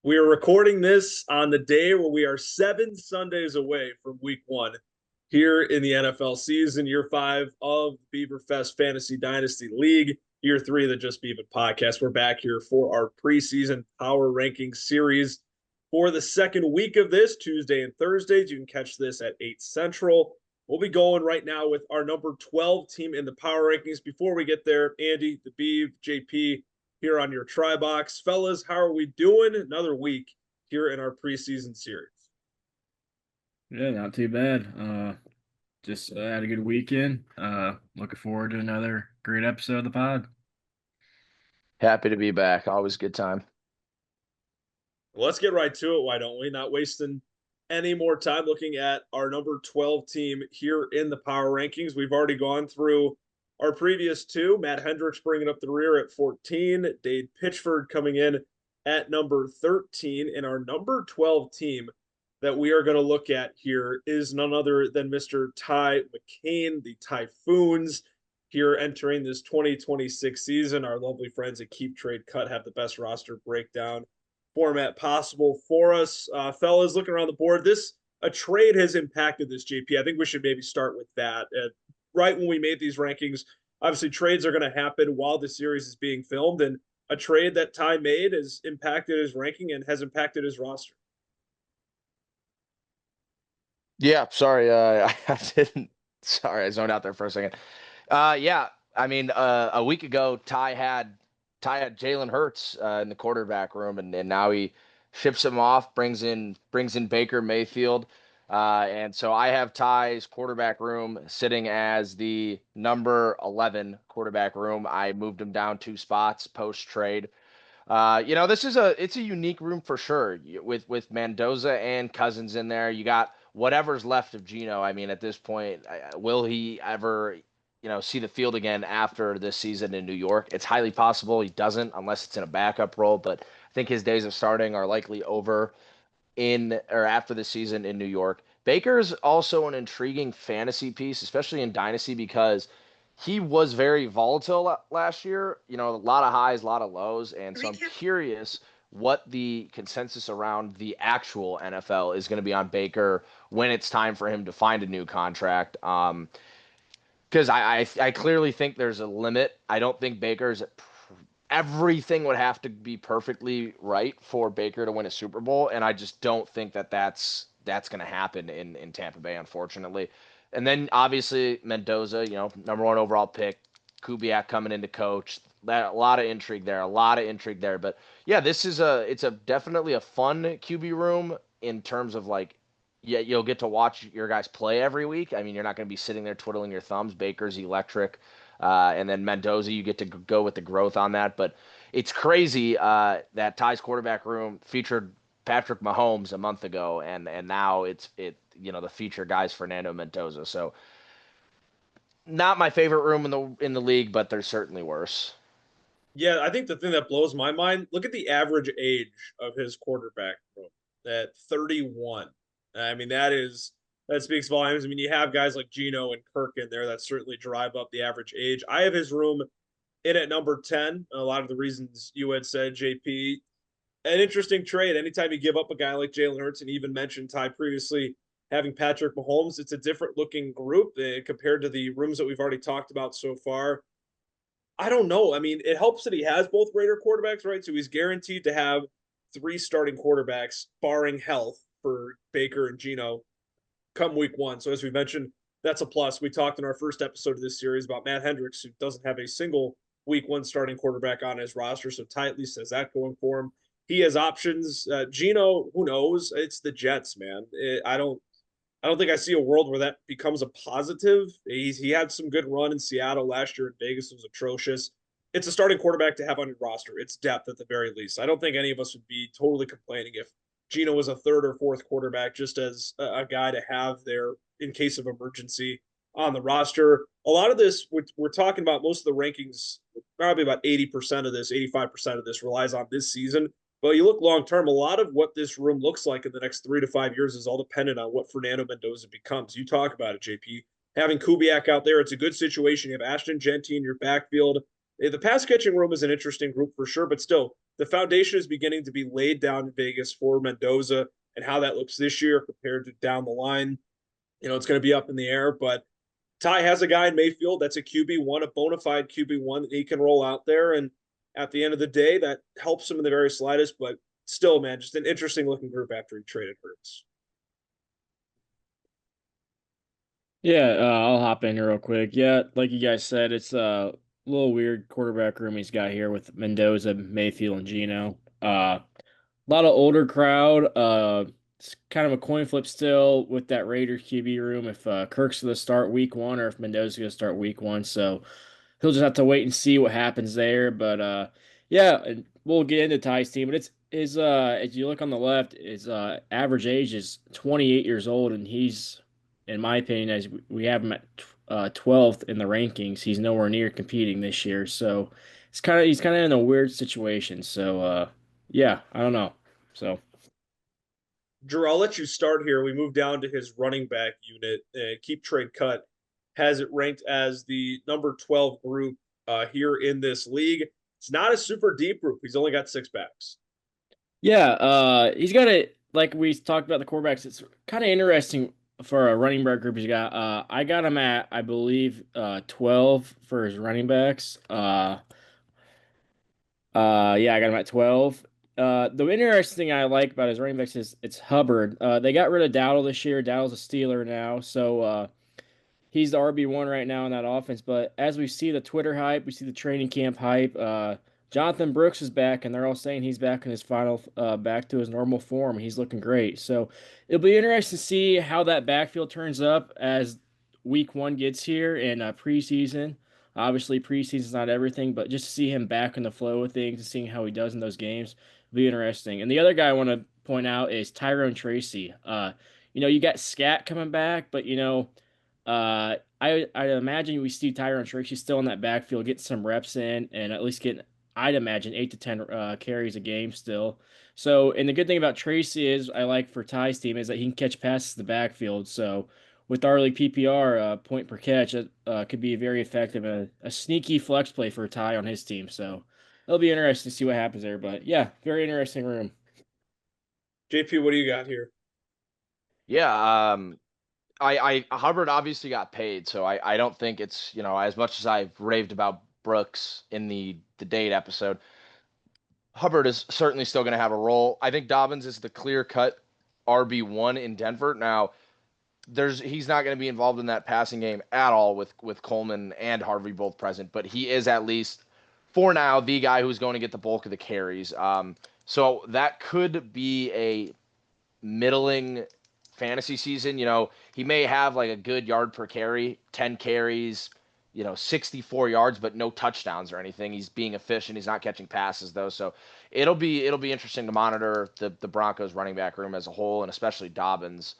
We are recording this on the day where we are 7 Sundays away from week one here in the NFL season, year five of the Beaver Fest Fantasy Dynasty League, year three of the Just Beavin podcast. We're back here for our preseason power ranking series for the second week of this, Tuesday and Thursdays. You can catch this at 8 Central. We'll be going right now with our number 12 team in the power rankings. Before we get there, Andy, the Beav, JP, here on your Try Box. Fellas, how are we doing? Another week here in our preseason series. Yeah, not too bad. Just had a good weekend. Looking forward to another great episode of the pod. Happy to be back. Always a good time. Well, let's get right to it. Why don't we? Not wasting any more time looking at our number 12 team here in the power rankings. We've already gone through our previous two. Matt Hendricks bringing up the rear at 14. Dade Pitchford coming in at number 13. And our number 12 team that we are going to look at here is none other than Mr. Ty McCain, the Typhoons, here entering this 2026 season. Our lovely friends at Keep Trade Cut have the best roster breakdown format possible for us. Fellas, looking around the board, a trade has impacted this, JP. I think we should maybe start with that. Right when we made these rankings, obviously trades are going to happen while the series is being filmed, and a trade that Ty made has impacted his ranking and has impacted his roster. Yeah, sorry, I didn't. Sorry, I zoned out there for a second. Yeah, I mean, a week ago, Ty had Jalen Hurts in the quarterback room, and now he ships him off, brings in Baker Mayfield, and so I have Ty's quarterback room sitting as the number 11 quarterback room. I moved him down 2 spots post trade. It's a unique room for sure with Mendoza and Cousins in there. You got whatever's left of Geno. I mean, at this point, will he ever, see the field again after this season in New York? It's highly possible he doesn't unless it's in a backup role, but I think his days of starting are likely over in or after the season in New York. Baker is also an intriguing fantasy piece, especially in Dynasty, because he was very volatile last year. A lot of highs, a lot of lows. And so I'm curious what the consensus around the actual NFL is going to be on Baker when it's time for him to find a new contract. Because I clearly think there's a limit. I don't think Baker's everything would have to be perfectly right for Baker to win a Super Bowl, and I just don't think that's going to happen in Tampa Bay, unfortunately. And then obviously Mendoza, number one overall pick, Kubiak coming into coach. A lot of intrigue there. But yeah, it's a definitely a fun QB room in terms of like, yeah, you'll get to watch your guys play every week. I mean, you're not going to be sitting there twiddling your thumbs. Baker's electric. And then Mendoza, you get to go with the growth on that. But it's crazy that Ty's quarterback room featured Patrick Mahomes a month ago, and now the feature guys Fernando Mendoza. So not my favorite room in the league, but there's certainly worse. Yeah, I think the thing that blows my mind, look at the average age of his quarterback room at 31. I mean, that speaks volumes. I mean, you have guys like Geno and Kirk in there that certainly drive up the average age. I have his room in at number 10. A lot of the reasons you had said, JP. An interesting trade. Anytime you give up a guy like Jalen Hurts, and even mentioned Ty previously having Patrick Mahomes, it's a different looking group compared to the rooms that we've already talked about so far. I don't know. I mean, it helps that he has both Raider quarterbacks, right? So he's guaranteed to have 3 starting quarterbacks, barring health, for Baker and Geno come week one. So as we mentioned, that's a plus. We talked in our first episode of this series about Matt Hendricks, who doesn't have a single week one starting quarterback on his roster. So Ty at least has that going for him. He has options. Geno, who knows? It's the Jets, man. I don't think I see a world where that becomes a positive. He had some good run in Seattle last year. In Vegas, it was atrocious. It's a starting quarterback to have on your roster. It's depth at the very least. I don't think any of us would be totally complaining if Geno was a third or fourth quarterback, just as a guy to have there in case of emergency on the roster. A lot of this, we're talking about most of the rankings, probably about 80% of this, 85% of this relies on this season. But you look long term, a lot of what this room looks like in the next 3 to 5 years is all dependent on what Fernando Mendoza becomes. You talk about it, JP. Having Kubiak out there, it's a good situation. You have Ashton Genty in your backfield. The pass catching room is an interesting group for sure, but still, the foundation is beginning to be laid down in Vegas for Mendoza and how that looks this year compared to down the line. It's going to be up in the air, but Ty has a guy in Mayfield that's a QB1, a bona fide QB1 that he can roll out there. And at the end of the day, that helps him in the very slightest. But still, man, just an interesting looking group after he traded Hurts. Yeah, I'll hop in here real quick. Yeah, like you guys said, it's a little weird quarterback room he's got here with Mendoza, Mayfield, and Geno. A lot of older crowd. It's kind of a coin flip still with that Raiders QB room if Kirk's going to start week one or if Mendoza's going to start week one. So he'll just have to wait and see what happens there. But yeah, and we'll get into Ty's team. But it's his as you look on the left, his average age is 28 years old, and he's, in my opinion, as we have him at 12th in the rankings, he's nowhere near competing this year. So he's kind of in a weird situation. So yeah, I don't know. So Drew, I'll let you start here. We move down to his running back unit. Keep Trade Cut has it ranked as the number 12 group here in this league. It's not a super deep group. He's only got 6 backs. yeah, he's got a, like we talked about the quarterbacks. It's kind of interesting for a running back group he's got. I got him at, I believe, 12 for his running backs. Yeah, I got him at 12. The interesting thing I like about his running backs is it's Hubbard. They got rid of Dowdle this year. Dowdle's a Steeler now, so he's the RB1 right now in that offense. But as we see the Twitter hype, we see the training camp hype. Jonathan Brooks is back, and they're all saying he's back in his final, back to his normal form. He's looking great. So it'll be interesting to see how that backfield turns up as week one gets here in preseason. Obviously, preseason's not everything, but just to see him back in the flow of things and seeing how he does in those games will be interesting. And the other guy I want to point out is Tyrone Tracy. You got Scat coming back, but I imagine we see Tyrone Tracy still in that backfield, getting some reps in, and at least getting, I'd imagine, 8 to 10 carries a game still. So, and the good thing about Tracy is, I like for Ty's team, is that he can catch passes in the backfield. So, with our league PPR point per catch, it could be very effective, a sneaky flex play for Ty on his team. So, it'll be interesting to see what happens there. But yeah, very interesting room. JP, what do you got here? Yeah, I Hubbard obviously got paid, so I don't think it's, as much as I've raved about Brooks in the date episode, Hubbard is certainly still going to have a role. I think Dobbins is the clear cut RB1 in Denver. Now, he's not going to be involved in that passing game at all with Coleman and Harvey both present, but he is, at least for now, the guy who's going to get the bulk of the carries. So that could be a middling fantasy season. He may have like a good yard per carry, 10 carries, 64 yards, but no touchdowns or anything. He's being efficient. He's not catching passes though. So it'll be interesting to monitor the Broncos running back room as a whole, and especially Dobbins,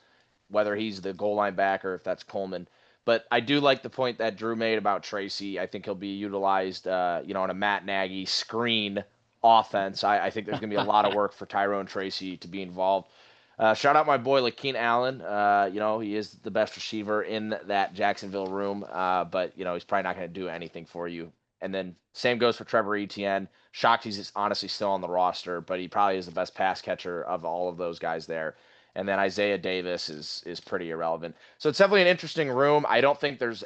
whether he's the goal line back or if that's Coleman. But I do like the point that Drew made about Tracy. I think he'll be utilized, on a Matt Nagy screen offense. I think there's going to be a lot of work for Tyrone Tracy to be involved. Shout out my boy Lakeem Allen. He is the best receiver in that Jacksonville room, but he's probably not going to do anything for you. And then same goes for Trevor Etienne. Shocked he's honestly still on the roster, but he probably is the best pass catcher of all of those guys there. And then Isaiah Davis is pretty irrelevant. So it's definitely an interesting room. I don't think there's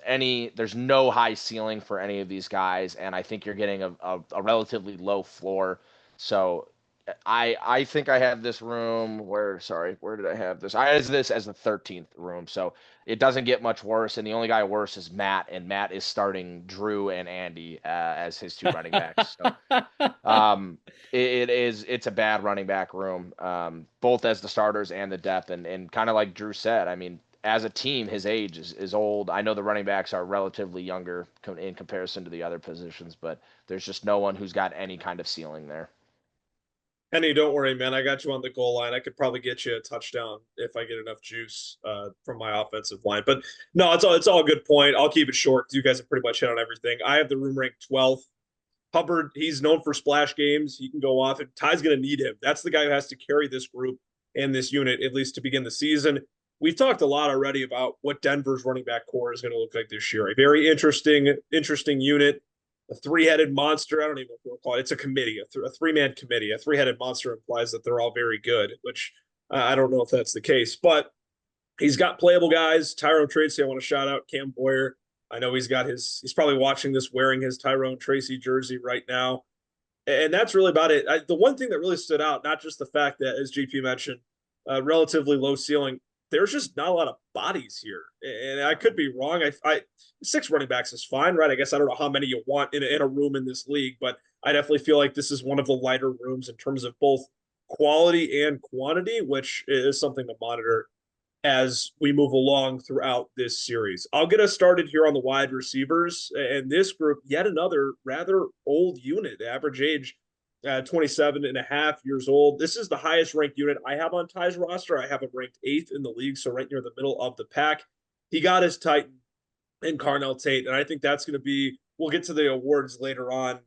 no high ceiling for any of these guys, and I think you're getting a relatively low floor. So I think I have this room where did I have this? I have this as the 13th room. So it doesn't get much worse. And the only guy worse is Matt, and Matt is starting Drew and Andy as his two running backs. So it's a bad running back room, both as the starters and the depth. And kind of like Drew said, I mean, as a team, his age is old. I know the running backs are relatively younger in comparison to the other positions, but there's just no one who's got any kind of ceiling there. Henny, don't worry, man. I got you on the goal line. I could probably get you a touchdown if I get enough juice from my offensive line. But no, it's all a good point. I'll keep it short because you guys have pretty much hit on everything. I have the room ranked 12th. Hubbard, he's known for splash games. He can go off, and Ty's going to need him. That's the guy who has to carry this group and this unit, at least to begin the season. We've talked a lot already about what Denver's running back core is going to look like this year. A very interesting unit. a three-headed monster. I don't even know what we'll call it. It's a committee, a three-man committee. A three-headed monster implies that they're all very good, which I don't know if that's the case. But he's got playable guys. Tyrone Tracy, I want to shout out Cam Boyer. I know he's probably watching this wearing his Tyrone Tracy jersey right now. And that's really about it. The one thing that really stood out, not just the fact that, as GP mentioned, relatively low ceiling, there's just not a lot of bodies here. And I could be wrong. Six running backs is fine, right? I guess I don't know how many you want in a room in this league, but I definitely feel like this is one of the lighter rooms in terms of both quality and quantity, which is something to monitor as we move along throughout this series. I'll get us started here on the wide receivers. And this group, yet another rather old unit, average age 27 and a half years old. This is the highest ranked unit I have on Ty's roster. I have him ranked 8th in the league, so right near the middle of the pack. He got his Titan in Carnell Tate, and I think that's going to be, we'll get to the awards later on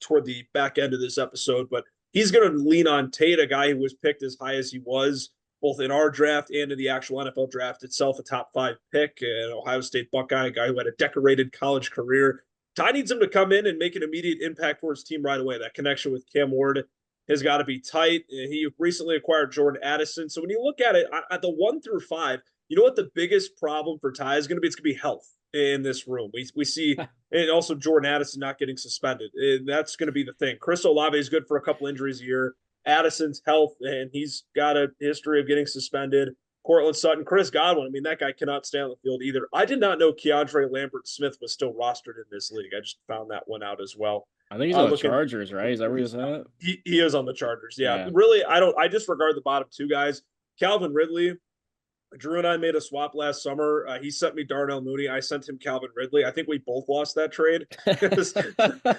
toward the back end of this episode, but he's going to lean on Tate, a guy who was picked as high as he was both in our draft and in the actual NFL draft itself, a top 5 pick, an Ohio State Buckeye, a guy who had a decorated college career. Ty needs him to come in and make an immediate impact for his team right away. That connection with Cam Ward has got to be tight. He recently acquired Jordan Addison. So when you look at it, at the 1 through 5, you know what the biggest problem for Ty is going to be? It's going to be health in this room. We see, and also Jordan Addison not getting suspended. And that's going to be the thing. Chris Olave is good for a couple injuries a year. Addison's health, and he's got a history of getting suspended. Cortland Sutton, Chris Godwin. I mean, that guy cannot stay on the field either. I did not know Keandre Lambert-Smith was still rostered in this league. I just found that one out as well. I think he's on the Chargers, right? Is that where he's at? He is on the Chargers. Yeah. Really, I disregard the bottom 2 guys. Calvin Ridley. Drew and I made a swap last summer. He sent me Darnell Mooney. I sent him Calvin Ridley. I think we both lost that trade.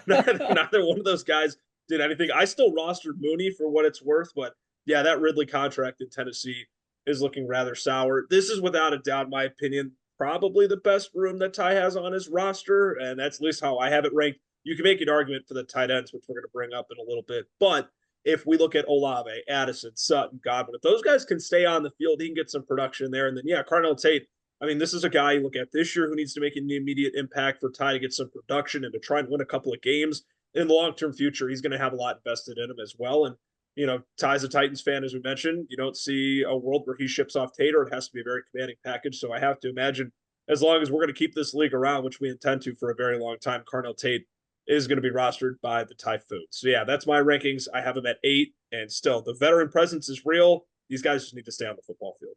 Neither one of those guys did anything. I still rostered Mooney for what it's worth, but yeah, that Ridley contract in Tennessee is looking rather sour. This is without a doubt, in my opinion, probably the best room that Ty has on his roster, and that's at least how I have it ranked. You can make an argument for the tight ends, which we're going to bring up in a little bit, but if we look at Olave, Addison, Sutton, Godwin, if those guys can stay on the field, he can get some production there. And then, yeah, Carnell Tate, I mean, this is a guy you look at this year who needs to make an immediate impact for Ty to get some production and to try and win a couple of games. In the long-term future, he's going to have a lot invested in him as well. And, you know, Ty's a Titans fan, as we mentioned. You don't see a world where he ships off Tate, or it has to be a very commanding package. So I have to imagine, as long as we're going to keep this league around, which we intend to for a very long time, Carnell Tate is going to be rostered by the Typhoons. So yeah, that's my rankings. I have them at 8, and still the veteran presence is real. These guys just need to stay on the football field.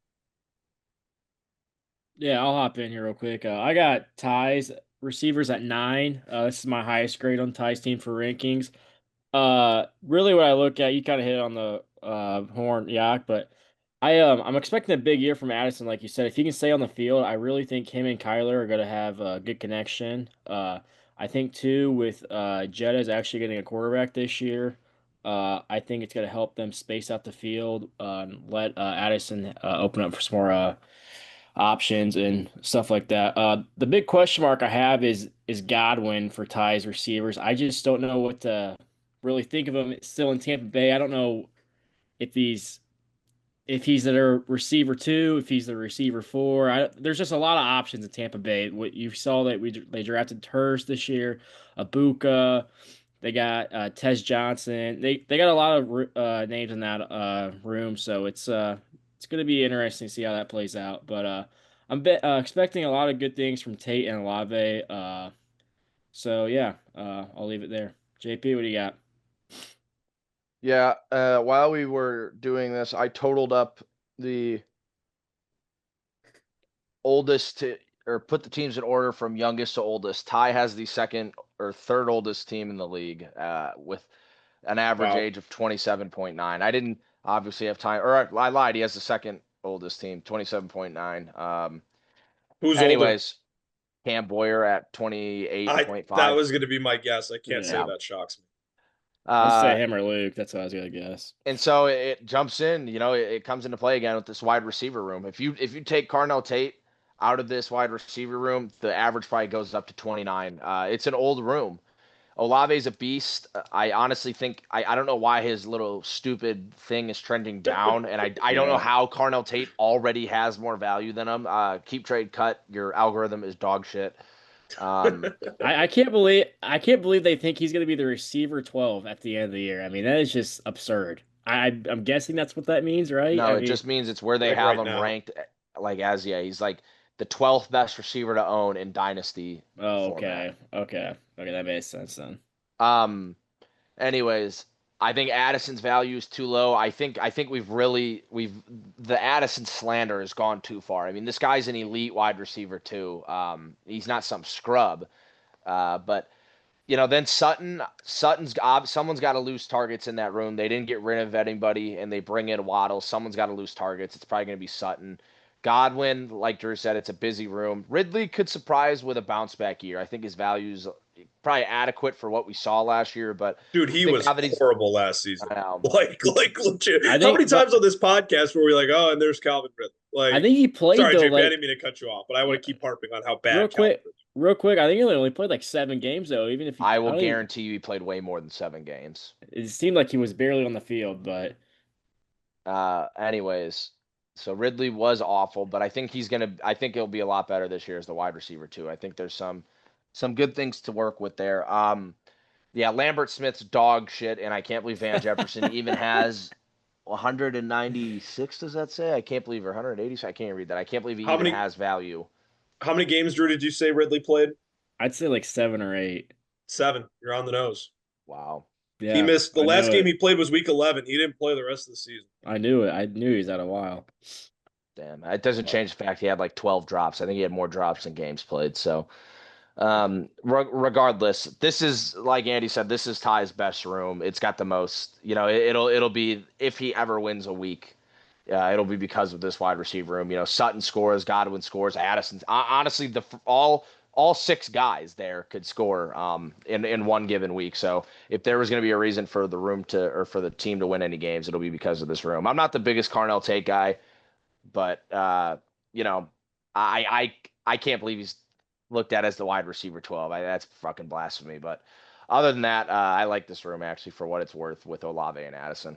Yeah, I'll hop in here real quick. I got Ty's receivers at 9. This is my highest grade on Ty's team for rankings. Really what I look at, you kind of hit on the horn, Yak, but I'm expecting a big year from Addison, like you said. If he can stay on the field, I really think him and Kyler are gonna have a good connection. I think too with Jetta is actually getting a quarterback this year. I think it's gonna help them space out the field and let Addison open up for some more options and stuff like that. The big question mark I have is Godwin for Ty's receivers. I just don't know what to really think of him still in Tampa Bay. I don't know if he's their receiver 2, if he's the receiver 4. There's just a lot of options in Tampa Bay. What you saw that they drafted Turst this year, Abuka. They got Tez Johnson. They got a lot of names in that room, so it's going to be interesting to see how that plays out. But I'm expecting a lot of good things from Tate and Olave. So yeah, I'll leave it there. JP, what do you got? Yeah, while we were doing this, I totaled up the oldest to, or put the teams in order from youngest to oldest. Ty has the second or third oldest team in the league, with an average age of 27.9. I didn't obviously have time, or I lied. He has the second oldest team, 27.9. Who's anyways, older? Cam Boyer at 28.5. That was going to be my guess. I can't say that shocks me. I'd say him or Luke. That's what I was gonna guess. And so it jumps in, it comes into play again with this wide receiver room. If you take Carnell Tate out of this wide receiver room, the average probably goes up to 29. It's an old room. Olave's a beast. I honestly think I don't know why his little stupid thing is trending down, and I don't know how Carnell Tate already has more value than him. Keep trade cut. Your algorithm is dog shit. I can't believe they think he's going to be the receiver 12 at the end of the year. I mean, that is just absurd. I'm guessing that's what that means, right? No, I it mean, just means it's where they Like have right him now. ranked like as he's like the 12th best receiver to own in dynasty oh, format. okay, that makes sense then. Um anyways, I think Addison's value is too low. I think we've the Addison slander has gone too far. I mean, this guy's an elite wide receiver too. He's not some scrub. But then someone's got to lose targets in that room. They didn't get rid of anybody, and they bring in Waddle. Someone's got to lose targets. It's probably going to be Sutton. Godwin, like Drew said, it's a busy room. Ridley could surprise with a bounce back year. I think his value's probably adequate for what we saw last year, but Dude, I he think was now that he's horrible last season. um, Like legit. I How many think, times but on this podcast were we like, oh, and there's Calvin Ridley? I Like, think he played sorry, though, JP, I like didn't mean to cut you off, but I want to keep harping on how real bad Calvin quick, Ridley. real quick. I think he only played like 7 games though. Even if I I will don't even, guarantee you he played way more than 7 games. it seemed like he was barely on the field, but Anyways, so Ridley was awful, but I think he'll be a lot better this year as the wide receiver too. I think there's some good things to work with there. Yeah, Lambert Smith's dog shit, and I can't believe Van Jefferson even has 196. Does that say? I can't believe, or 180. I can't read that. I can't believe he How even many has value. how many games, Drew, did you say Ridley played? I'd say like 7 or 8. 7. You're on the nose. Wow. He Yeah, missed the I knew last game it. he played was week 11. He didn't play the rest of the season. I knew it. I knew he's out a while. Damn. It doesn't change the fact he had like 12 drops. I think he had more drops than games played. So, regardless, this is like Andy said, this is Ty's best room. It's got the most, it'll be if he ever wins a week. It'll be because of this wide receiver room. Sutton scores, Godwin scores, Addison. Honestly, all 6 guys there could score in one given week. So if there was going to be a reason for the room or for the team to win any games, it'll be because of this room. I'm not the biggest Carnell Tate guy, but you know, I can't believe he's looked at as the wide receiver 12. That's fucking blasphemy. But other than that, I like this room actually for what it's worth with Olave and Addison.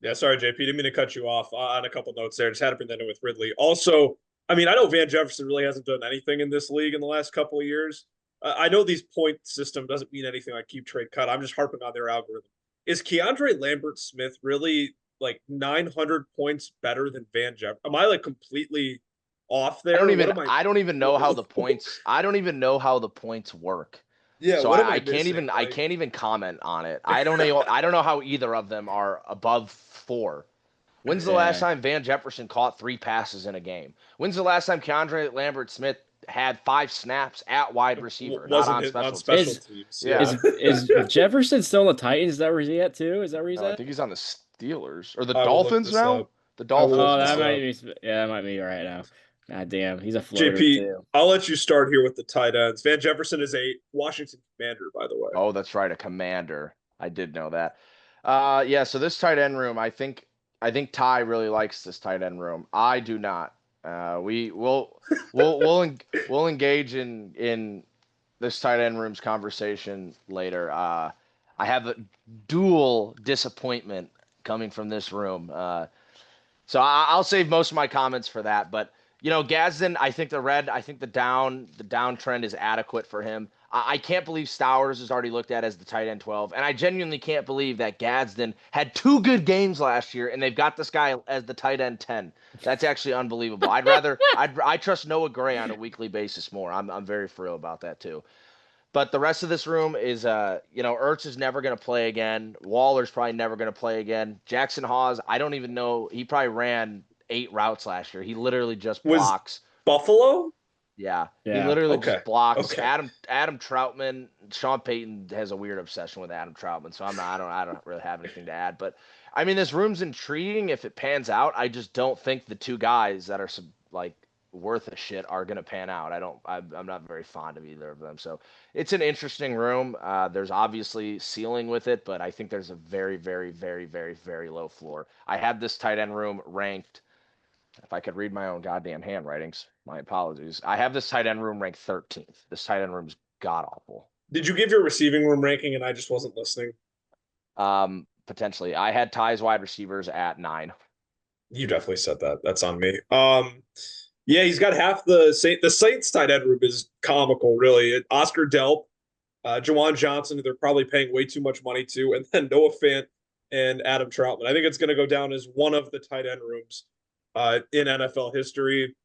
Yeah, sorry, JP. Didn't mean to cut you off on a couple notes there. Just had to bring that in with Ridley. Also, I mean, I know Van Jefferson really hasn't done anything in this league in the last couple of years. I know these point system doesn't mean anything like keep trade cut. I'm just harping on their algorithm. Is Keandre Lambert Smith really like 900 points better than Van Jefferson? Am I like completely off there? I don't even know how the points. I don't even know how the points work. Yeah, So what am I can't missing? even Like, I can't even comment on it. I don't know. I don't know how either of them are above 4. When's the last Yeah. time Van Jefferson caught 3 passes in a game? When's the last time Keandre Lambert Smith had 5 snaps at wide receiver, not wasn't on hit on special special teams? teams. Yeah. Is Jefferson still on the Titans? Is that where he's at too? Is that where he's No, I at? think he's on the Steelers or the I will look Dolphins this now. up. The I will look Oh, Dolphins this that now. might up. be. Yeah, that might be right now. God damn, he's a floater JP, too. I'll let you start here with the tight ends. Van Jefferson is a Washington Commander, by the way. Oh, that's right, a commander. I did know that. Yeah. So this tight end room, I think Ty really likes this tight end room. I do not. We'll engage in this tight end room's conversation later. I have a dual disappointment coming from this room. So I'll save most of my comments for that. But Gadsden, I think the down trend is adequate for him. I can't believe Stowers is already looked at as the tight end 12, and I genuinely can't believe that Gadsden had 2 good games last year, and they've got this guy as the tight end 10. That's actually unbelievable. I trust Noah Gray on a weekly basis more. I'm very for real about that too. But the rest of this room is, Ertz is never going to play again. Waller's probably never going to play again. Jackson Hawes, I don't even know. He probably ran 8 routes last year. He literally just Was blocks. Buffalo? Yeah, he Yeah. literally Okay. just blocks. Okay. Adam Troutman. Sean Payton has a weird obsession with Adam Troutman, so I don't really have anything to add. But I mean, this room's intriguing if it pans out. I just don't think the 2 guys that are like worth a shit are gonna pan out. I'm not very fond of either of them. So it's an interesting room. There's obviously ceiling with it, but I think there's a very, very, very, very, very low floor. I had this tight end room ranked. If I could read my own goddamn handwritings, my apologies. I have this tight end room ranked 13th. This tight end room's god awful. Did you give your receiving room ranking and I just wasn't listening? Potentially. I had Ty's wide receivers at 9. You definitely said that. That's on me. Yeah, he's got half the Saints tight end room is comical, really. Oscar Delp, Jawan Johnson, who they're probably paying way too much money to, and then Noah Fant and Adam Troutman. I think it's going to go down as one of the tight end rooms in NFL history.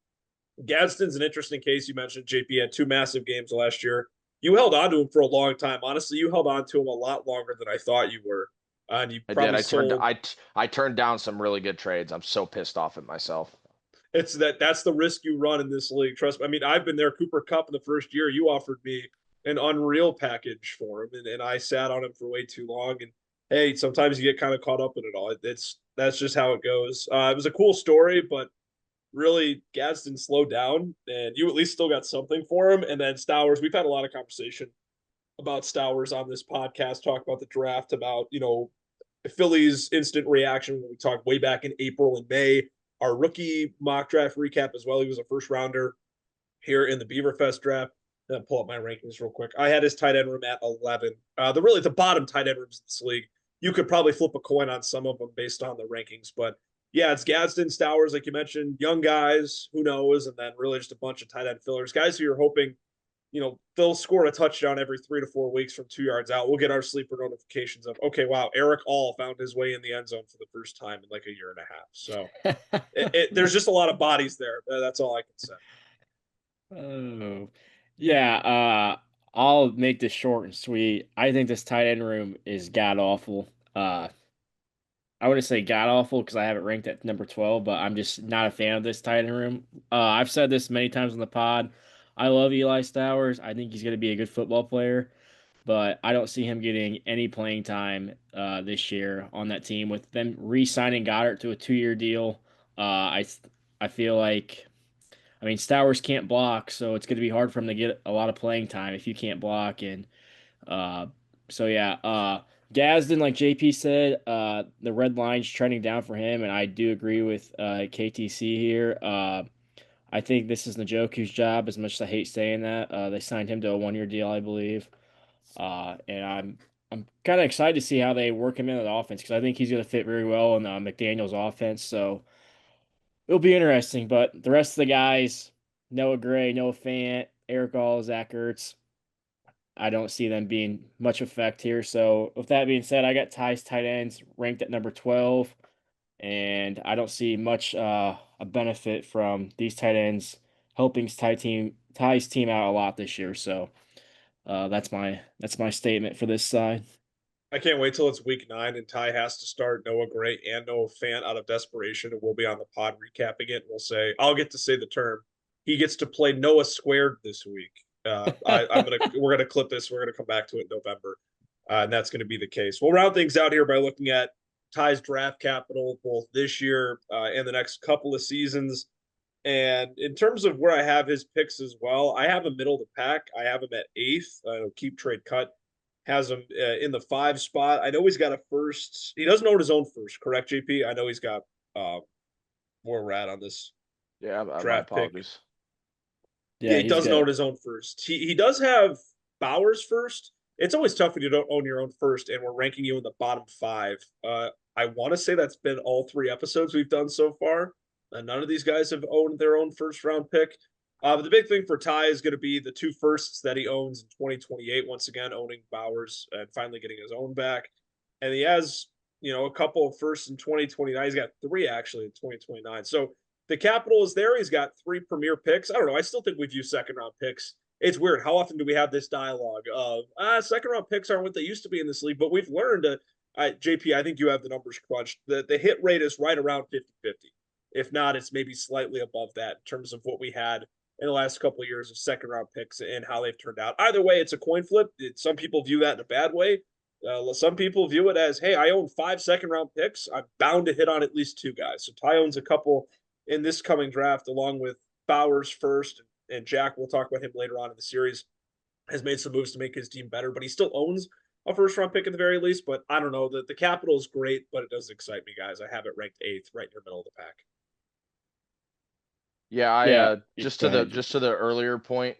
Gadsden's an interesting case. You mentioned JP had two massive games last year. You held on to him for a long time. Honestly, you held on to him a lot longer than I thought you were. And you I did. probably sold. I turned down some really good trades. I'm so pissed off at myself. It's that's the risk you run in this league. Trust me. I mean, I've been there. Cooper Cup in the first year, you offered me an unreal package for him, and I sat on him for way too long. And hey, sometimes you get kind of caught up in it all. That's just how it goes. It was a cool story, but really Gadsden slowed down, and you at least still got something for him. And then Stowers, we've had a lot of conversation about Stowers on this podcast, talk about the draft, about Philly's instant reaction when we talked way back in April and May. Our rookie mock draft recap as well. He was a first rounder here in the Beaverfest draft. Then pull up my rankings real quick. I had his tight end room at 11. The bottom tight end rooms in this league. You could probably flip a coin on some of them based on the rankings, but yeah, it's Gadsden, Stowers, like you mentioned, young guys, who knows, and then really just a bunch of tight end fillers, guys who you're hoping they'll score a touchdown every 3 to 4 weeks from 2 yards out. We'll get our sleeper notifications of, okay, wow, Eric All found his way in the end zone for the first time in like a year and a half. So there's just a lot of bodies there. That's all I can say. Oh, yeah. I'll make this short and sweet. I think this tight end room is god awful. I wouldn't say god awful because I have it ranked at number 12, but I'm just not a fan of this tight end room. I've said this many times on the pod. I love Eli Stowers. I think he's going to be a good football player, but I don't see him getting any playing time this year on that team. With them re-signing Goddard to a 2-year deal, I feel like, I mean, Stowers can't block, so it's going to be hard for him to get a lot of playing time if you can't block. And uh, so yeah, Gadsden, like JP said, the red line's trending down for him, and I do agree with KTC here. I think this is Njoku's job, as much as I hate saying that. They signed him to a 1-year deal, I believe, and I'm kind of excited to see how they work him into the offense because I think he's going to fit very well in McDaniel's offense. So it'll be interesting. But the rest of the guys, Noah Gray, Noah Fant, Eric All, Zach Ertz, I don't see them being much effect here. So with that being said, I got Ty's tight ends ranked at number 12, and I don't see much a benefit from these tight ends helping Ty's team out a lot this year. So that's my statement for this side. I can't wait till it's week 9 and Ty has to start Noah Gray and Noah Fant out of desperation. And we'll be on the pod recapping it. And we'll say, I'll get to say the term. He gets to play Noah squared this week. We're gonna clip this. We're gonna come back to it in November, and that's going to be the case. We'll round things out here by looking at Ty's draft capital both this year and the next couple of seasons. And in terms of where I have his picks as well, I have him middle of the pack. I have him at 8th. Keep trade cut has him in the 5 spot. I know he's got a first. He doesn't own his own first, correct, JP? I know he's got where we're at on this Yeah, my draft pick. apologies. Yeah, Yeah, he he's doesn't good. own his own first. He does have Bowers first. It's always tough when you don't own your own first, and we're ranking you in the bottom 5. I want to say that's been all 3 episodes we've done so far. None of these guys have owned their own first round pick. But the big thing for Ty is going to be the 2 firsts that he owns in 2028. Once again, owning Bowers and finally getting his own back. And he has, a couple of firsts in 2029. He's got 3 actually in 2029. So the capital is there. He's got 3 premier picks. I don't know. I still think we view second round picks. It's weird. How often do we have this dialogue of second round picks aren't what they used to be in this league? But we've learned JP, I think you have the numbers crunched. The hit rate is right around 50-50. If not, it's maybe slightly above that in terms of what we had in the last couple of years of second round picks and how they've turned out. Either way, it's a coin flip. Some people view that in a bad way. Some people view it as, hey, I own 5 second round picks. I'm bound to hit on at least 2 guys. So Ty owns a couple in this coming draft, along with Bowers first, and Jack, we'll talk about him later on in the series, has made some moves to make his team better, but he still owns a first round pick at the very least. But I don't know. The capital is great, but it does excite me, guys. I have it ranked 8th, right in the middle of the pack. Yeah, Yeah, just go to the ahead. earlier point,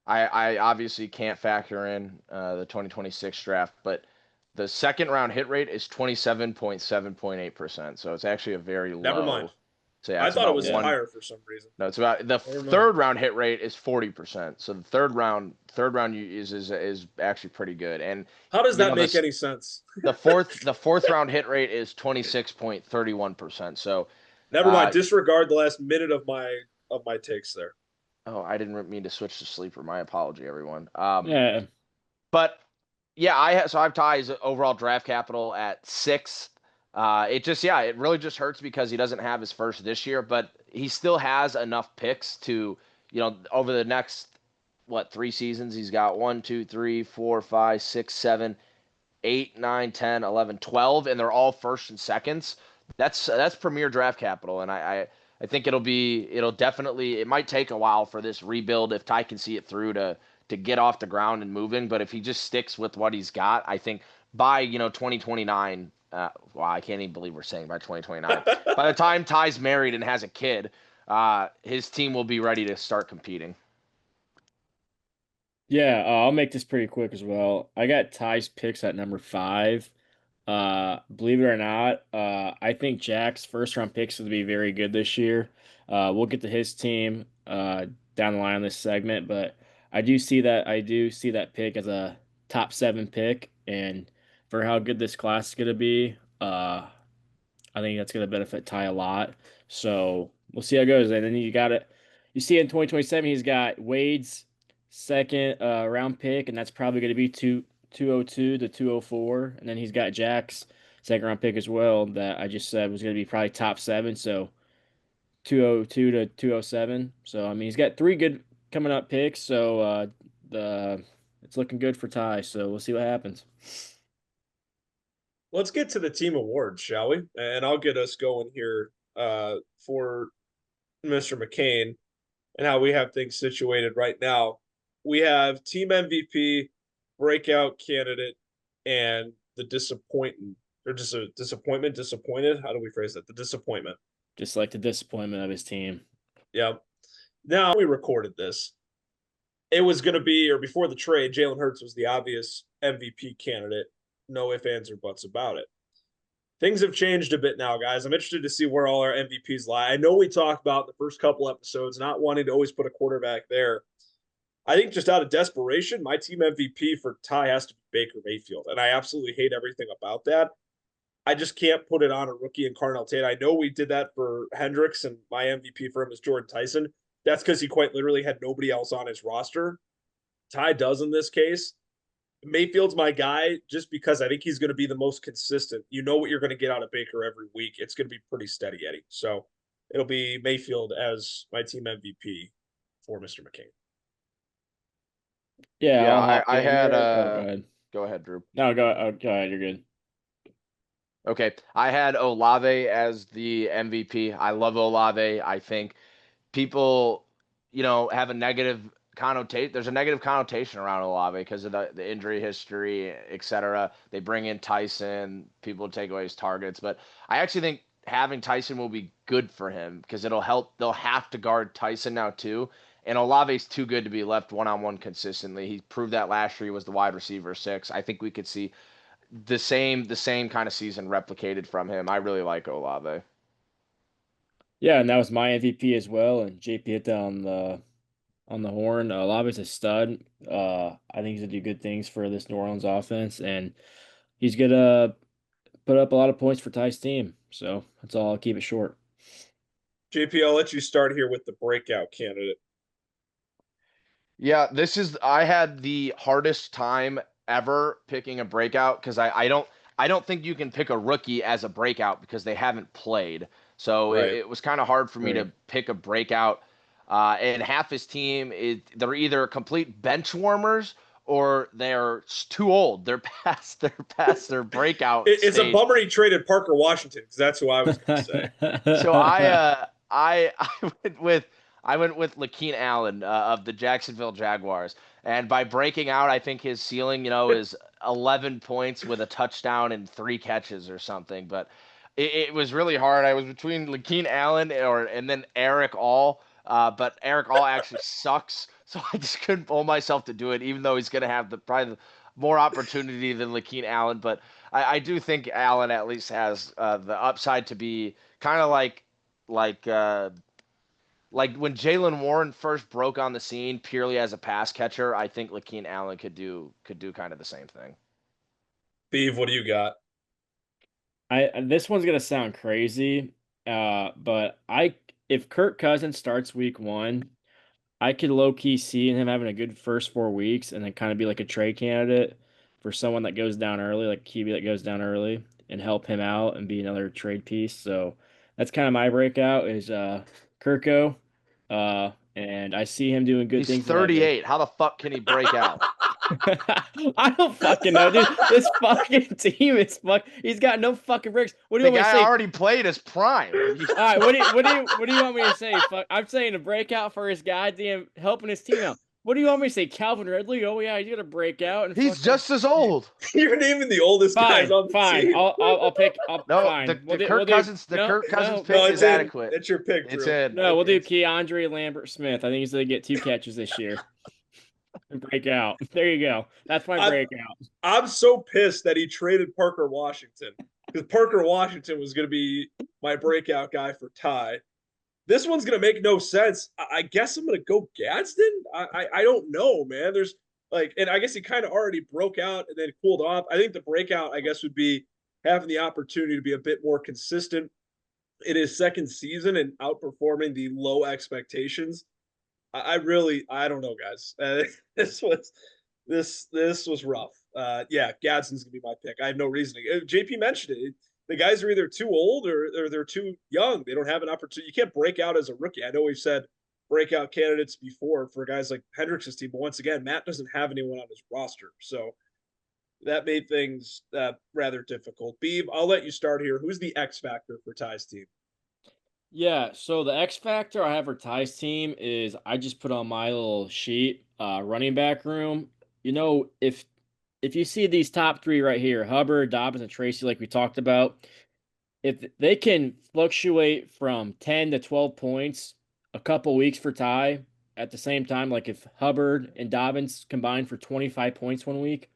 I obviously can't factor in the 2026 draft, but the second round hit rate is 27.7.8%. So it's actually a very Never mind. low So yeah, I it's thought it about was Yeah. one. higher for some reason. No, it's about the Never mind. third round hit rate is 40%. So the third round is actually pretty good. And How does that make this any sense? the fourth round hit rate is 26.31%. So Never mind. uh Disregard the last minute of my takes there. oh, I didn't mean to switch to sleeper. My apology, everyone. Yeah. But yeah, I have Ty's overall draft capital at 6th. It really just hurts because he doesn't have his first this year, but he still has enough picks to, over the next 3 seasons, he's got 1, 2, 3, 4, 5, 6, 7, 8, 9, 10, 11, 12, and they're all first and seconds. That's premier draft capital, and I think it might take a while for this rebuild if Ty can see it through to get off the ground and moving. But if he just sticks with what he's got, I think by 2029. Wow, I can't even believe we're saying by 2029. By the time Ty's married and has a kid, his team will be ready to start competing. Yeah, I'll make this pretty quick as well. I got Ty's picks at number 5. Believe it or not, I think Jack's first round picks will be very good this year. We'll get to his team down the line on this segment, but I do see that pick as a top 7 pick, and for how good this class is gonna be, I think that's gonna benefit Ty a lot. So we'll see how it goes. And then you got it. You see in 2027, he's got Wade's second round pick, and that's probably going to be 202 to 204. And then he's got Jack's second round pick as well, that I just said was going to be probably top 7. So 202 to 207. So I mean, he's got 3 good coming up picks. So the it's looking good for Ty. So we'll see what happens. Let's get to the team awards, shall we? And I'll get us going here for Mr. McCain and how we have things situated right now. We have team MVP, breakout candidate, and the disappointment or just a disappointment, disappointed. How do we phrase that? The disappointment. Just like the disappointment of his team. Yeah. Now we recorded this. It was going to be, or before the trade, Jalen Hurts was the obvious MVP candidate. No ifs, ands, or buts about it. Things have changed a bit now, guys. I'm interested to see where all our MVPs lie. I know we talked about the first couple episodes not wanting to always put a quarterback there. I think just out of desperation, my team MVP for Ty has to be Baker Mayfield. And I absolutely hate everything about that. I just can't put it on a rookie in Carnell Tate. I know we did that for Hendricks, and my MVP for him is Jordan Tyson. That's because he quite literally had nobody else on his roster. Ty does in this case. Mayfield's my guy just because I think he's going to be the most consistent. You know what you're going to get out of Baker every week. It's going to be pretty steady, Eddie. So it'll be Mayfield as my team MVP for Mr. McCain. Yeah, Yeah, I'll hop I in had here. Oh, go ahead. go ahead, Drew. No, go ahead. You're good. Okay, I had Olave as the MVP. I love Olave. I think people, have a negative connotation. There's a negative connotation around Olave because of the injury history, etc. They bring in Tyson, people take away his targets, but I actually think having Tyson will be good for him because it'll help. They'll have to guard Tyson now too, and Olave's too good to be left one-on-one consistently. He proved that last year he was the wide receiver 6. I think we could see the same kind of season replicated from him. I really like Olave. Yeah, and that was my MVP as well. And JP hit that on the horn. Lavi's a stud. I think he's gonna do good things for this New Orleans offense, and he's gonna put up a lot of points for Ty's team. So that's all. I'll keep it short. JP, I'll let you start here with the breakout candidate. Yeah, I had the hardest time ever picking a breakout because I don't think you can pick a rookie as a breakout because they haven't played. So it, Right. it was kind of hard for me Right. to pick a breakout. And half his team they're either complete bench warmers or they're too old. They're past their breakout It's a stage. bummer he traded Parker Washington because that's who I was going to say. So I went with Lakeem Allen of the Jacksonville Jaguars, and by breaking out, I think his ceiling, is 11 points with a touchdown and 3 catches or something. But it was really hard. I was between Lakeem Allen and then Eric All, but Eric All actually sucks, so I just couldn't pull myself to do it, even though he's gonna have probably more opportunity than Lakeem Allen. But I do think Allen at least has the upside to be kind of like like when Jalen Warren first broke on the scene purely as a pass catcher, I think Lakeen Allen could do kind of the same thing. Beav, what do you got? This one's gonna sound crazy, but if Kirk Cousins starts week 1, I could low key see him having a good first 4 weeks and then kind of be like a trade candidate for someone that goes down early, like QB that goes down early, and help him out and be another trade piece. So that's kind of my breakout is Kirko. And I see him doing good He's things in that division. 38. How the fuck can he break out? I don't fucking know, dude. This fucking team is He's got no fucking bricks. What do The you want me to guy say? already played his prime. All right, what do you want me to say? Fuck, I'm saying a breakout for his goddamn helping his team out. What do you want me to say? Calvin Ridley? Oh yeah, he's gonna break out and He's fucking just as old. You're naming the oldest guys fine, on the fine. team. I'll pick. I'll No, fine. the Kirk Cousins pick No, is it's in. adequate. That's your pick, It's Drew. in. No, we'll do Keandre Lambert Smith. I think he's gonna get 2 catches this year and break out. There you go. That's my breakout. I'm so pissed that he traded Parker Washington because Parker Washington was going to be my breakout guy for Ty. This one's going to make no sense. I guess I'm going to go Gadsden. I don't know, man. There's like, and I guess he kind of already broke out and then cooled off. I think the breakout, I guess, would be having the opportunity to be a bit more consistent in his second season and outperforming the low expectations. I don't know, guys. This was this was rough. Yeah, Gadsden's gonna be my pick. I have no reasoning. JP mentioned it. The guys are either too old or they're too young. They don't have an opportunity. You can't break out as a rookie. I know we've said breakout candidates before for guys like Hendrick's team, but once again, Matt doesn't have anyone on his roster, so that made things rather difficult. Beav, I'll let you start here. Who's the X factor for Ty's team? Yeah, so the X factor I have for Ty's team is I just put on my little sheet, running back room. You know, if you see these top 3 right here, Hubbard, Dobbins, and Tracy, like we talked about, if they can fluctuate from 10 to 12 points a couple weeks for Ty at the same time, like if Hubbard and Dobbins combine for 25 points one week,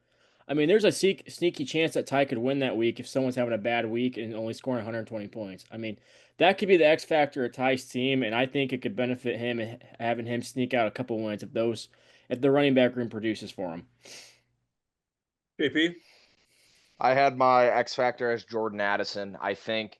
I mean, there's a sneaky chance that Ty could win that week if someone's having a bad week and only scoring 120 points. I mean, that could be the X factor of Ty's team, and I think it could benefit him having him sneak out a couple wins if the running back room produces for him. JP? I had my X factor as Jordan Addison. I think,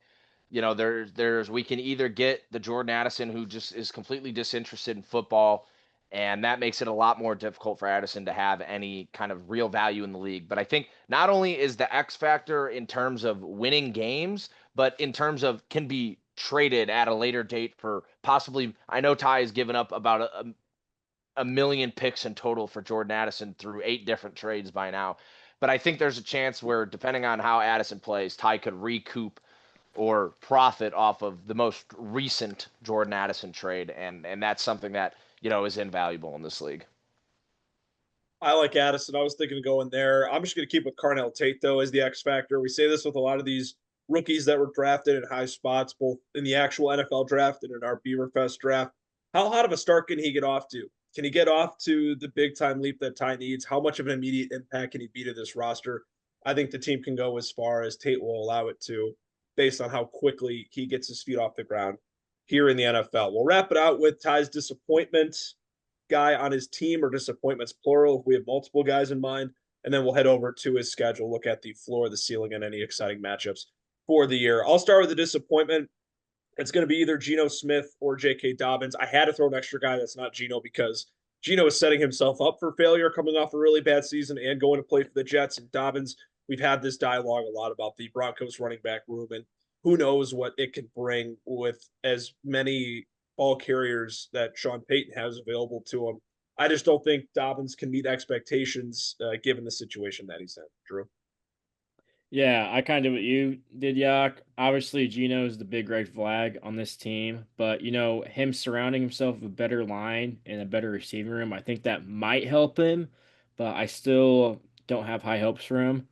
there's we can either get the Jordan Addison who just is completely disinterested in football, and that makes it a lot more difficult for Addison to have any kind of real value in the league. But I think not only is the X factor in terms of winning games, but in terms of can be traded at a later date for possibly. I know Ty has given up about a million picks in total for Jordan Addison through 8 different trades by now. But I think there's a chance where, depending on how Addison plays, Ty could recoup or profit off of the most recent Jordan Addison trade, and that's something that is invaluable in this league. I like Addison. I was thinking of going there. I'm just going to keep with Carnell Tate, though, as the X factor. We say this with a lot of these rookies that were drafted in high spots, both in the actual NFL draft and in our Beaverfest draft. How hot of a start can he get off to? Can he get off to the big time leap that Ty needs? How much of an immediate impact can he be to this roster? I think the team can go as far as Tate will allow it to, based on how quickly he gets his feet off the ground here in the NFL. We'll wrap it out with Ty's disappointment guy on his team, or disappointments plural if we have multiple guys in mind, and then we'll head over to his schedule, look at the floor, the ceiling, and any exciting matchups for the year. I'll start with the disappointment. It's going to be either Geno Smith or J.K. Dobbins. I had to throw an extra guy that's not Geno because Geno is setting himself up for failure, coming off a really bad season and going to play for the Jets. And Dobbins, we've had this dialogue a lot about the Broncos running back room, and who knows what it can bring with as many ball carriers that Sean Payton has available to him. I just don't think Dobbins can meet expectations given the situation that he's in. Drew? Yeah, I kind of what you did, Yak. Obviously, Gino's the big red flag on this team, but him surrounding himself with a better line and a better receiving room, I think that might help him, but I still don't have high hopes for him.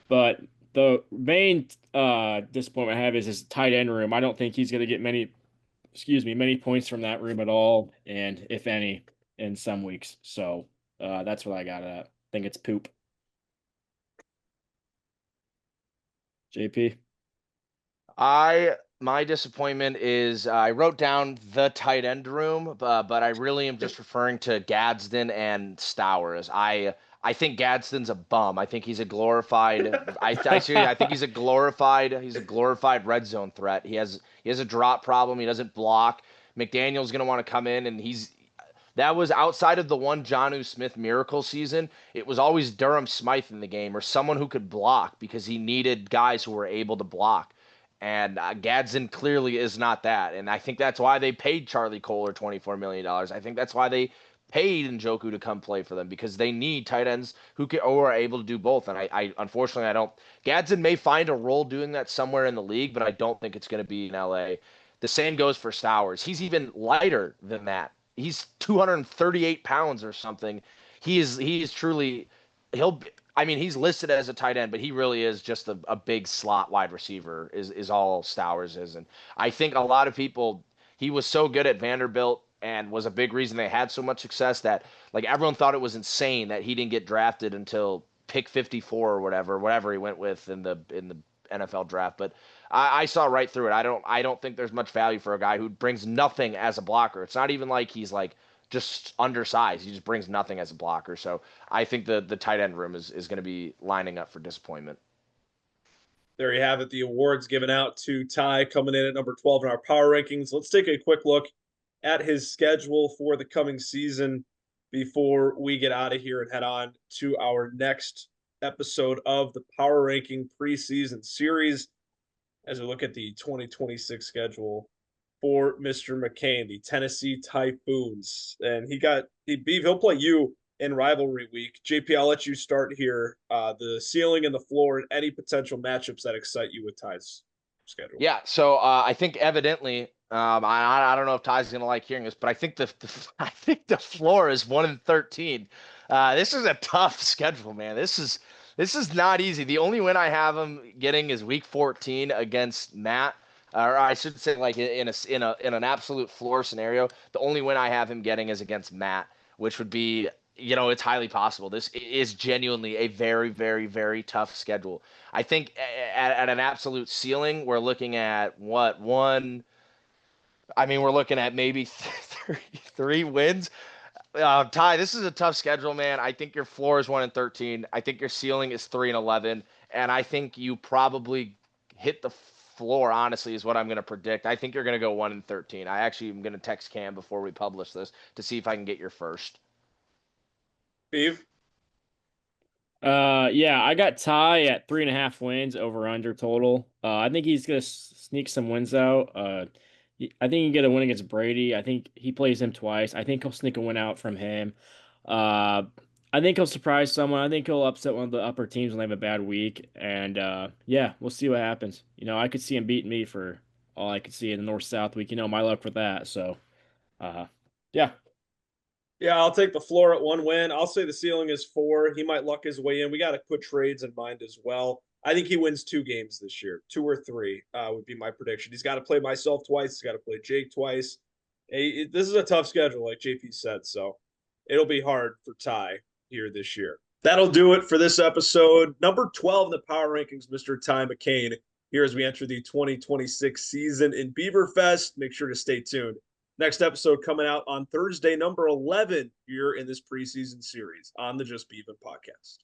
But the main disappointment I have is his tight end room. I don't think he's going to get many points from that room at all, and if any, in some weeks. So that's what I got at. I think it's poop. JP? I my disappointment is I wrote down the tight end room, but I really am just referring to Gadsden and Stowers. I think Gadsden's a bum. I think he's a glorified. Seriously, I think he's a glorified red zone threat. He has a drop problem. He doesn't block. McDaniel's gonna want to come in, and that was outside of the one Jonnu Smith miracle season. It was always Durham Smythe in the game or someone who could block because he needed guys who were able to block. And Gadsden clearly is not that. And I think that's why they paid Charlie Kohler $24 million. I think that's why they paid Njoku to come play for them because they need tight ends who are able to do both. And I unfortunately, I don't. Gadsden may find a role doing that somewhere in the league, but I don't think it's going to be in LA. The same goes for Stowers. He's even lighter than that. He's 238 pounds or something. He is truly he's listed as a tight end, but he really is just a big slot wide receiver is all Stowers is. And I think a lot of people, he was so good at Vanderbilt and was a big reason they had so much success that like everyone thought it was insane that he didn't get drafted until pick 54 or whatever he went with in the NFL draft. But I saw right through it. I don't think there's much value for a guy who brings nothing as a blocker. It's not even like he's like just undersized. He just brings nothing as a blocker. So I think the tight end room is going to be lining up for disappointment. There you have it. The awards given out to Ty coming in at number 12 in our power rankings. Let's take a quick look at his schedule for the coming season before we get out of here and head on to our next episode of the Power Ranking preseason series as we look at the 2026 schedule for Mr. McCain, the Tennessee Typhoons. And he'll play you in rivalry week. JP, I'll let you start here. The ceiling and the floor and any potential matchups that excite you with Ty's schedule. Yeah, so I think evidently, I don't know if Ty's gonna like hearing this, but I think I think the floor is 1-13. This is a tough schedule, man. This is not easy. The only win I have him getting is week 14 against Matt, or I should say, like in an absolute floor scenario, the only win I have him getting is against Matt, which would be, it's highly possible. This is genuinely a very, very, very tough schedule. I think at an absolute ceiling, we're looking at we're looking at maybe three wins. Ty, this is a tough schedule, man. I think your floor is 1-13. I think your ceiling is 3-11, and I think you probably hit the floor. Honestly, is what I'm going to predict. I think you're going to go 1-13. I actually am going to text Cam before we publish this to see if I can get your first. Steve? Yeah, I got Ty at 3.5 wins over under total. I think he's gonna sneak some wins out. I think he can get a win against Brady. I think he plays him twice. I think he'll sneak a win out from him. Uh, I think he'll surprise someone. I think he'll upset one of the upper teams when they have a bad week. And yeah, we'll see what happens. I could see him beating me for all I could see in the North-South week. My luck with that. So, yeah. Yeah, I'll take the floor at 1 win. I'll say the ceiling is 4. He might luck his way in. We got to put trades in mind as well. I think he wins 2 games this year, 2 or 3 would be my prediction. He's got to play myself twice. He's got to play Jake twice. This is a tough schedule, like JP said, so it'll be hard for Ty here this year. That'll do it for this episode. Number 12 in the power rankings, Mr. Ty McCain, here as we enter the 2026 season in Beaverfest. Make sure to stay tuned. Next episode coming out on Thursday, number 11 here in this preseason series on the Just Beavin podcast.